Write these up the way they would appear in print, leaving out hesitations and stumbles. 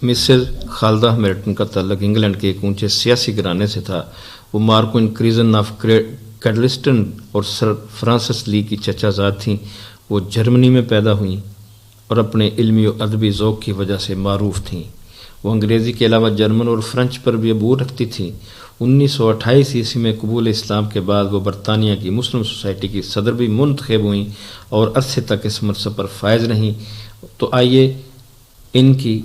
Mrs Khaleda ہمیلٹن کا تعلق England کے ایک اونچے سیاسی گھرانے سے تھا۔ وہ مارکو انکریزن آف کیڈلسٹن اور سر فرانسس لی کی چچا زاد تھیں۔ وہ جرمنی میں پیدا ہوئیں اور اپنے علمی و ادبی ذوق کی وجہ سے معروف تھیں۔ وہ انگریزی کے علاوہ جرمن اور فرنچ پر بھی عبور رکھتی تھیں۔ 1928 عیسوی میں قبول اسلام کے بعد وہ برطانیہ کی مسلم سوسائٹی کی صدر بھی منتخب ہوئیں اور عرصے تک اس منصب پر فائز رہیں۔ تو آئیے ان کی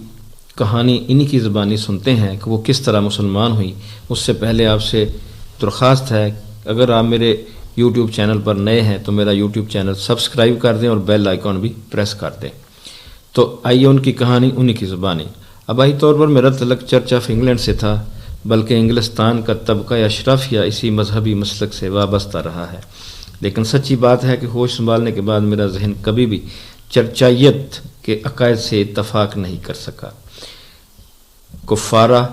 کہانی انہی کی زبانی سنتے ہیں کہ وہ کس طرح مسلمان ہوئی۔ اس سے پہلے آپ سے درخواست ہے اگر آپ میرے یوٹیوب چینل پر نئے ہیں تو میرا یوٹیوب چینل سبسکرائب کر دیں اور بیل آئیکن بھی پریس کر دیں۔ تو آئیے ان کی کہانی انہی کی زبانی۔ آبائی طور پر میرا تعلق چرچ آف انگلینڈ سے تھا، بلکہ انگلستان کا طبقہ اشرافیہ اسی مذہبی مسلک سے وابستہ رہا ہے، لیکن سچی بات ہے کہ ہوش سنبھالنے کے بعد میرا ذہن کبھی بھی چرچائیت کے عقائد سے اتفاق نہیں کر سکا۔ کفارہ،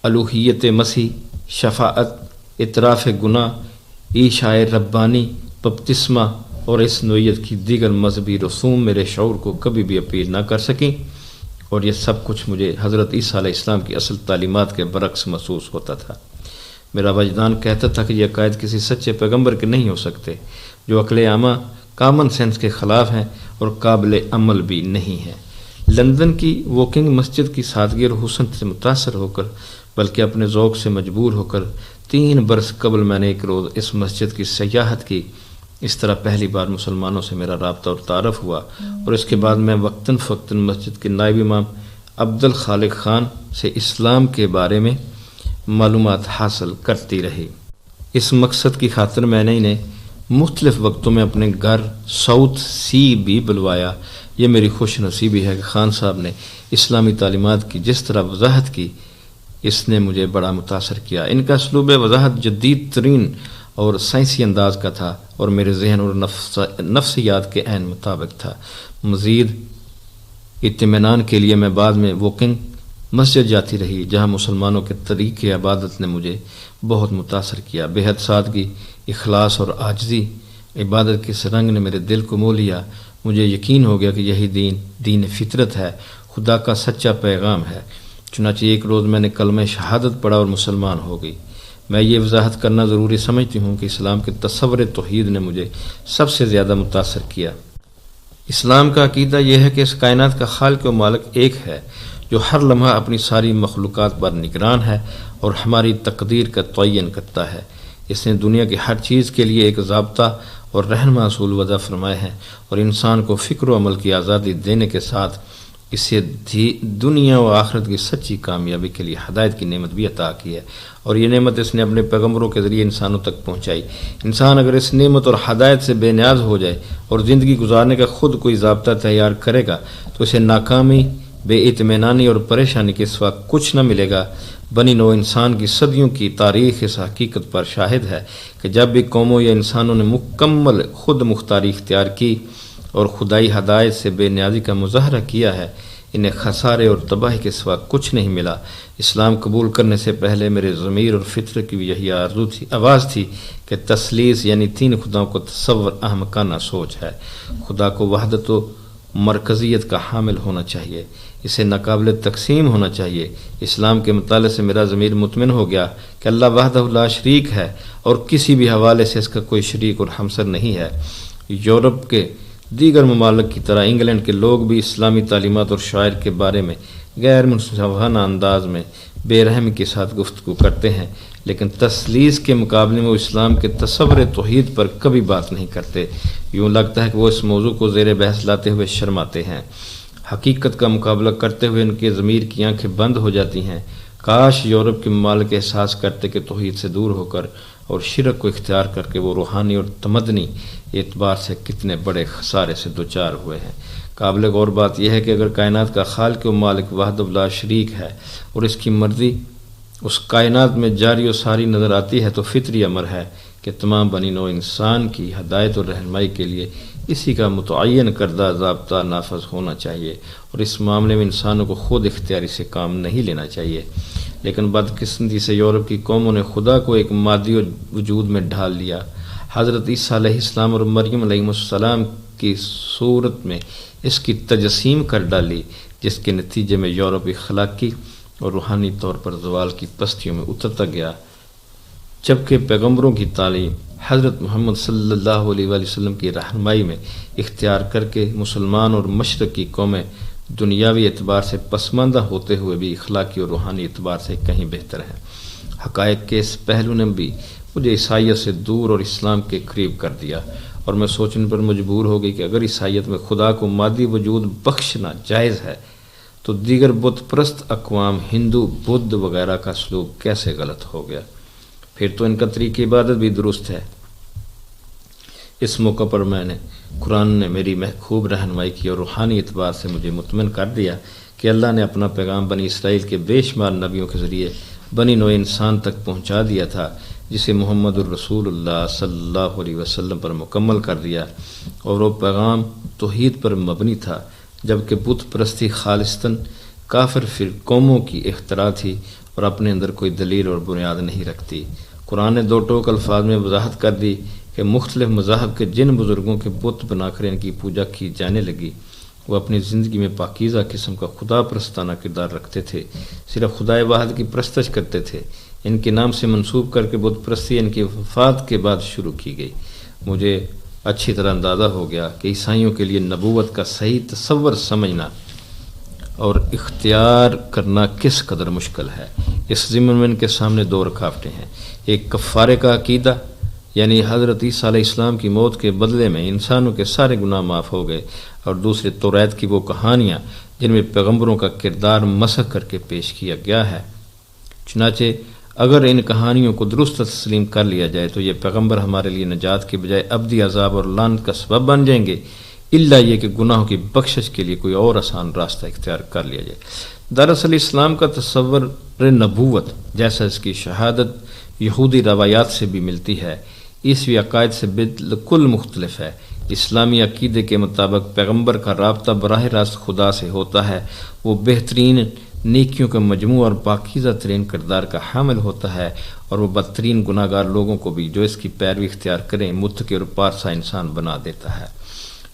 الوہیت مسیح، شفاعت، اعتراف گناہ، عیشاء ربانی، بپتسمہ اور اس نوعیت کی دیگر مذہبی رسوم میرے شعور کو کبھی بھی اپیل نہ کر سکیں، اور یہ سب کچھ مجھے حضرت عیسیٰ علیہ السلام کی اصل تعلیمات کے برعکس محسوس ہوتا تھا۔ میرا وجدان کہتا تھا کہ یہ عقائد کسی سچے پیغمبر کے نہیں ہو سکتے، جو عقل عامہ کامن سینس کے خلاف ہیں اور قابل عمل بھی نہیں ہیں۔ لندن کی ووکنگ مسجد کی سادگی اور حسن سے متاثر ہو کر، بلکہ اپنے ذوق سے مجبور ہو کر 3 برس قبل میں نے ایک روز اس مسجد کی سیاحت کی۔ اس طرح پہلی بار مسلمانوں سے میرا رابطہ اور تعارف ہوا، اور اس کے بعد میں وقتاً فوقتاً مسجد کے نائب امام عبد الخالق خان سے اسلام کے بارے میں معلومات حاصل کرتی رہی۔ اس مقصد کی خاطر میں نے انہیں مختلف وقتوں میں اپنے گھر ساؤتھ سی بھی بلوایا۔ یہ میری خوش نصیبی ہے کہ خان صاحب نے اسلامی تعلیمات کی جس طرح وضاحت کی، اس نے مجھے بڑا متاثر کیا۔ ان کا اسلوب وضاحت جدید ترین اور سائنسی انداز کا تھا اور میرے ذہن اور نفسیات کے عین مطابق تھا۔ مزید اطمینان کے لیے میں بعد میں ووکنگ مسجد جاتی رہی، جہاں مسلمانوں کے طریقے عبادت نے مجھے بہت متاثر کیا۔ بے حد سادگی، اخلاص اور عاجزی عبادت کے اس رنگ نے میرے دل کو مو لیا۔ مجھے یقین ہو گیا کہ یہی دین فطرت ہے، خدا کا سچا پیغام ہے۔ چنانچہ ایک روز میں نے کلمہ شہادت پڑھا اور مسلمان ہو گئی۔ میں یہ وضاحت کرنا ضروری سمجھتی ہوں کہ اسلام کے تصور توحید نے مجھے سب سے زیادہ متاثر کیا۔ اسلام کا عقیدہ یہ ہے کہ اس کائنات کا خالق و مالک ایک ہے، جو ہر لمحہ اپنی ساری مخلوقات پر نگران ہے اور ہماری تقدیر کا تعین کرتا ہے۔ اس نے دنیا کی ہر چیز کے لیے ایک ضابطہ اور رہنما اصول وضع فرمائے ہیں، اور انسان کو فکر و عمل کی آزادی دینے کے ساتھ اسے دنیا و آخرت کی سچی کامیابی کے لیے ہدایت کی نعمت بھی عطا کی ہے، اور یہ نعمت اس نے اپنے پیغمبروں کے ذریعے انسانوں تک پہنچائی۔ انسان اگر اس نعمت اور ہدایت سے بے نیاز ہو جائے اور زندگی گزارنے کا خود کوئی ضابطہ تیار کرے گا تو اسے ناکامی، بے اطمینانی اور پریشانی کے سوا کچھ نہ ملے گا۔ بنی نوع انسان کی صدیوں کی تاریخ اس حقیقت پر شاہد ہے کہ جب بھی قوموں یا انسانوں نے مکمل خود مختاری اختیار کی اور خدائی ہدایت سے بے نیازی کا مظاہرہ کیا ہے، انہیں خسارے اور تباہی کے سوا کچھ نہیں ملا۔ اسلام قبول کرنے سے پہلے میرے ضمیر اور فطرت کی بھی یہی آواز تھی کہ تثلیث یعنی 3 خداؤں کو تصور احمقانہ سوچ ہے۔ خدا کو وحدت و مرکزیت کا حامل ہونا چاہیے، اسے ناقابل تقسیم ہونا چاہیے۔ اسلام کے مطالعے سے میرا ضمیر مطمئن ہو گیا کہ اللہ وحدہ لا شریک ہے اور کسی بھی حوالے سے اس کا کوئی شریک اور ہمسر نہیں ہے۔ یورپ کے دیگر ممالک کی طرح انگلینڈ کے لوگ بھی اسلامی تعلیمات اور شاعر کے بارے میں غیر منصفانہ انداز میں بے رحمی کے ساتھ گفتگو کرتے ہیں، لیکن تثلیث کے مقابلے میں وہ اسلام کے تصور توحید پر کبھی بات نہیں کرتے۔ یوں لگتا ہے کہ وہ اس موضوع کو زیر بحث لاتے ہوئے شرماتے ہیں۔ حقیقت کا مقابلہ کرتے ہوئے ان کے ضمیر کی آنکھیں بند ہو جاتی ہیں۔ کاش یورپ کے ممالک احساس کرتے کہ توحید سے دور ہو کر اور شرک کو اختیار کر کے وہ روحانی اور تمدنی اعتبار سے کتنے بڑے خسارے سے دوچار ہوئے ہیں۔ قابل غور بات یہ ہے کہ اگر کائنات کا خالق و مالک وحدہ لا شریک ہے اور اس کی مرضی اس کائنات میں جاری و ساری نظر آتی ہے، تو فطری امر ہے کہ تمام بنی نوع انسان کی ہدایت اور رہنمائی کے لیے اسی کا متعین کردہ ضابطہ نافذ ہونا چاہیے، اور اس معاملے میں انسانوں کو خود اختیاری سے کام نہیں لینا چاہیے۔ لیکن بدقسمتی سے یورپ کی قوموں نے خدا کو ایک مادی وجود میں ڈھال لیا۔ حضرت عیسیٰ علیہ السلام اور مریم علیہ السلام کی صورت میں اس کی تجسیم کر ڈالی۔ جس کے نتیجے میں یورپ اخلاقی اور روحانی طور پر زوال کی پستیوں میں اترتا گیا، جبکہ پیغمبروں کی تعلیم حضرت محمد صلی اللہ علیہ وآلہ وسلم کی رہنمائی میں اختیار کر کے مسلمان اور مشرق کی قومیں دنیاوی اعتبار سے پسماندہ ہوتے ہوئے بھی اخلاقی اور روحانی اعتبار سے کہیں بہتر ہیں۔ حقائق کے اس پہلو نے بھی مجھے عیسائیت سے دور اور اسلام کے قریب کر دیا، اور میں سوچنے پر مجبور ہو گئی کہ اگر عیسائیت میں خدا کو مادی وجود بخشنا جائز ہے تو دیگر بت پرست اقوام ہندو، بدھ وغیرہ کا سلوک کیسے غلط ہو گیا؟ پھر تو ان کا طریق عبادت بھی درست ہے۔ اس موقع پر قرآن نے میری خوب رہنمائی کی اور روحانی اعتبار سے مجھے مطمئن کر دیا کہ اللہ نے اپنا پیغام بنی اسرائیل کے بے شمار نبیوں کے ذریعے بنی نوع انسان تک پہنچا دیا تھا، جسے محمد الرسول اللہ صلی اللہ علیہ وسلم پر مکمل کر دیا، اور وہ پیغام توحید پر مبنی تھا، جبکہ بت پرستی خالصتاً کافر قوموں کی اختراع تھی اور اپنے اندر کوئی دلیل اور بنیاد نہیں رکھتی۔ قرآن نے دو ٹوک الفاظ میں وضاحت کر دی کہ مختلف مذاہب کے جن بزرگوں کے بت بنا کر ان کی پوجا کی جانے لگی، وہ اپنی زندگی میں پاکیزہ قسم کا خدا پرستانہ کردار رکھتے تھے، صرف خدائے واحد کی پرستش کرتے تھے۔ ان کے نام سے منسوب کر کے بت پرستی ان کی وفات کے بعد شروع کی گئی۔ مجھے اچھی طرح اندازہ ہو گیا کہ عیسائیوں کے لیے نبوت کا صحیح تصور سمجھنا اور اختیار کرنا کس قدر مشکل ہے۔ اس ضمن میں ان کے سامنے دو رکاوٹیں ہیں، ایک کفارے کا عقیدہ، یعنی حضرت عیسیٰ علیہ السلام کی موت کے بدلے میں انسانوں کے سارے گناہ معاف ہو گئے، اور دوسرے توریت کی وہ کہانیاں جن میں پیغمبروں کا کردار مسخ کر کے پیش کیا گیا ہے۔ چنانچہ اگر ان کہانیوں کو درست تسلیم کر لیا جائے تو یہ پیغمبر ہمارے لیے نجات کے بجائے ابدی عذاب اور لعنت کا سبب بن جائیں گے، الا یہ کہ گناہوں کی بخشش کے لیے کوئی اور آسان راستہ اختیار کر لیا جائے۔ دراصل اسلام کا تصور نبوت جیسا اس کی شہادت یہودی روایات سے بھی ملتی ہے، عیسوی عقائد سے بالکل مختلف ہے۔ اسلامی عقیدے کے مطابق پیغمبر کا رابطہ براہ راست خدا سے ہوتا ہے، وہ بہترین نیکیوں کا مجموعہ اور پاکیزہ ترین کردار کا حامل ہوتا ہے، اور وہ بدترین گناہ گار لوگوں کو بھی جو اس کی پیروی اختیار کریں متقی اور پارسا انسان بنا دیتا ہے۔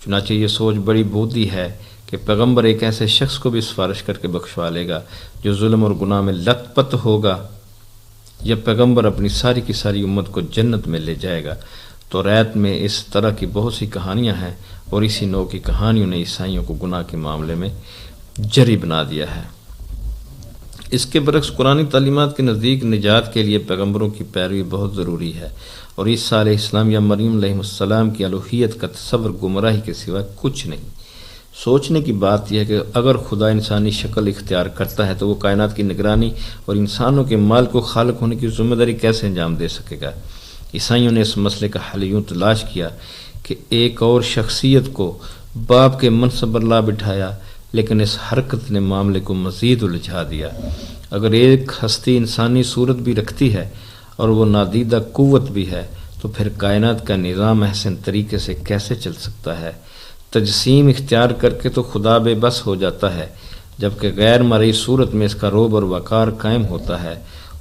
چنانچہ یہ سوچ بڑی بودی ہے کہ پیغمبر ایک ایسے شخص کو بھی سفارش کر کے بخشوا لے گا جو ظلم اور گناہ میں لت پت ہوگا، یا پیغمبر اپنی ساری کی ساری امت کو جنت میں لے جائے گا۔ تو ریت میں اس طرح کی بہت سی کہانیاں ہیں، اور اسی نوع کی کہانیوں نے عیسائیوں کو گناہ کے معاملے میں جری بنا دیا ہے۔ اس کے برعکس قرآنی تعلیمات کے نزدیک نجات کے لیے پیغمبروں کی پیروی بہت ضروری ہے، اور عیسیٰ علیہ السلام یا مریم علیہ السلام کی الوہیت کا تصور گمراہی کے سوا کچھ نہیں۔ سوچنے کی بات یہ ہے کہ اگر خدا انسانی شکل اختیار کرتا ہے تو وہ کائنات کی نگرانی اور انسانوں کے مال کو خالق ہونے کی ذمہ داری کیسے انجام دے سکے گا؟ عیسائیوں نے اس مسئلے کا حل یوں تلاش کیا کہ ایک اور شخصیت کو باپ کے منصب پر لا بٹھایا، لیکن اس حرکت نے معاملے کو مزید الجھا دیا۔ اگر ایک ہستی انسانی صورت بھی رکھتی ہے اور وہ نادیدہ قوت بھی ہے تو پھر کائنات کا نظام احسن طریقے سے کیسے چل سکتا ہے؟ تجسیم اختیار کر کے تو خدا بے بس ہو جاتا ہے، جبکہ غیر مرئی صورت میں اس کا روب اور وقار قائم ہوتا ہے۔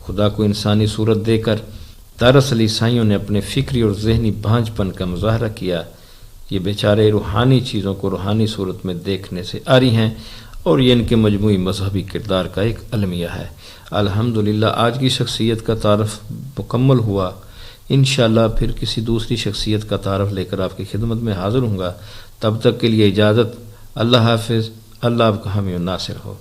خدا کو انسانی صورت دے کر دراصل عیسائیوں نے اپنے فکری اور ذہنی بھانج پن کا مظاہرہ کیا۔ یہ بیچارے روحانی چیزوں کو روحانی صورت میں دیکھنے سے آری ہیں، اور یہ ان کے مجموعی مذہبی کردار کا ایک المیہ ہے۔ الحمدللہ آج کی شخصیت کا تعارف مکمل ہوا۔ انشاءاللہ پھر کسی دوسری شخصیت کا تعارف لے کر آپ کی خدمت میں حاضر ہوں گا۔ تب تک کے لیے اجازت۔ اللہ حافظ۔ اللہ آپ کا حامی و ناصر ہو۔